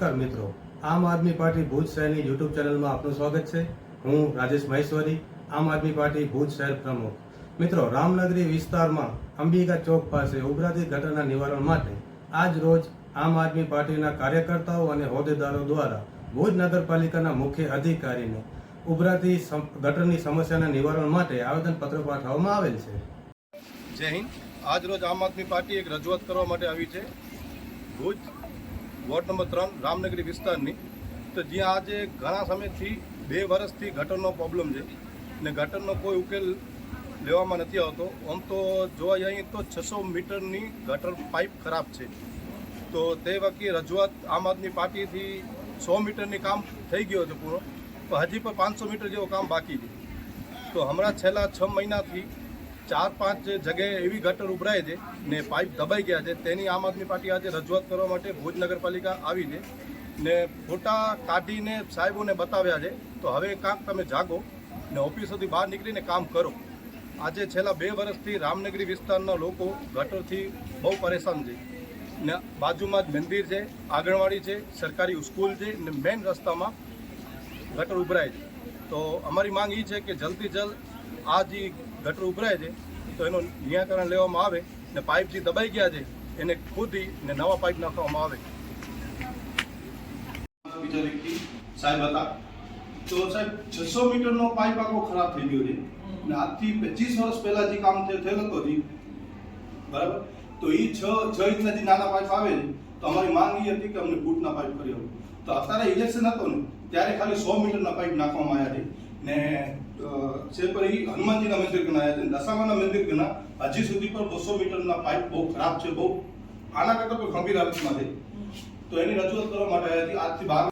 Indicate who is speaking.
Speaker 1: નમસ્કાર મિત્રો, આમ આદમી પાર્ટી ભુજ શહેરની યુટ્યુબ ચેનલમાં આપનું સ્વાગત છે। હું રાજેશ મહેશ્વરી, આમ આદમી પાર્ટી ભુજ શહેર પ્રમુખ। મિત્રો, રામનગરી વિસ્તારમાં અંબિકા ચોક પાસે ઉભરાતી ગટરના નિવારણ માટે આજ રોજ આમ આદમી પાર્ટીના કાર્યકર્તાઓ અને હોદ્દેદારો દ્વારા ભુજ નગરપાલિકાના મુખ્ય અધિકારીને ઉભરાતી ગટરની સમસ્યાના નિવારણ માટે આવેદનપત્ર પાઠવવામાં આવેલ છે।
Speaker 2: જય હિન્દ। આજ રોજ આમ આદમી પાર્ટી એક રજૂઆત કરવા માટે આવી છે ભુજ વોર્ડ નંબર 3 રામનગરી વિસ્તારની। તો જ્યાં આજે ઘણા સમયથી 2 વર્ષથી ગટરનો પ્રોબ્લેમ છે ને ગટરનો કોઈ ઉકેલ લેવામાં નથી આવતો। આમ તો જોવા જઈએ તો 600 મીટરની ગટર પાઇપ ખરાબ છે। તો તે વખતે રજૂઆત આમ આદમી પાર્ટીથી 100 મીટરની કામ થઈ ગયો છે પૂરો, તો હજી પણ 500 મીટર જેવો કામ બાકી છે। તો હમણાં છેલ્લા 6 મહિનાથી 4-5 જગ્યાએ એવી ગટર ઉભરાય છે ને પાઇપ દબાઈ ગયા છે। તેની આમ આદમી પાર્ટી આજે રજૂઆત કરવા માટે ભુજ નગરપાલિકા આવી છે ને ફોટા કાઢીને સાહેબોને બતાવ્યા છે। તો હવે કાંક તમે જાગો ને ઓફિસોથી બહાર નીકળીને કામ કરો। આજે છેલ્લા 2 વર્ષથી રામનગરી વિસ્તારના લોકો ગટરથી બહુ પરેશાન છે ને બાજુમાં જ મંદિર છે, આંગણવાડી છે, સરકારી સ્કૂલ છે ને મેઇન રસ્તામાં ગટર ઉભરાય છે। તો અમારી માંગ એ છે કે જલ્દથી જલ્દ આ જે ગટર ઉભરાય છે તો એનું નિરાકરણ લેવામાં આવે ને પાઇપ જે દબાઈ ગયા છે એને ખોદી ને નવા પાઇપ નાખવામાં આવે। બીજા વ્યક્તિ સાહેબ હતા તો સાહેબ 600 મીટરનો પાઇપ આખો ખરાબ થઈ ગયો છે ને આજથી 25 વર્ષ પહેલા જે કામ થયેલ હતો જી બરાબર, તો એ 6 ઇંચના જે નાના પાઇપ આવે છે તો અમારી માંગ એ હતી કે અમને ફૂટના પાઇપ કરી આપો। તો અત્યારે ઇલેક્શન હતો ને ત્યારે ખાલી 100 મીટરના પાઇપ નાખવામાં આવ્યા છે ને સેપરી હનુમાનજીના મંદિર ગણા આવ્યા છે, દશામાના મંદિર ગણા હજી સુધી પણ 200 મીટરના પાઇપ બહુ ખરાબ છે, બહુ આના કરતાં પણ ગંભીર હાલતમાં છે। તો એની રજૂઆત કરવા માટે આવ્યા હતી। આજથી 12